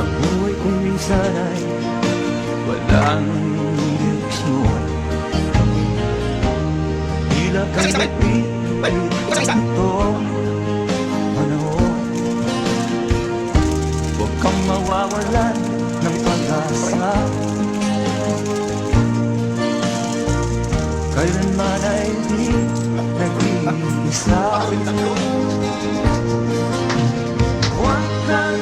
Ang buhay kong minsan ay walang direksyon. Tila kay nagpipilit itong panahon. Huwag kang mawawalan ng pag-asa. Kailanman ay di nag-iisa. Huwag kang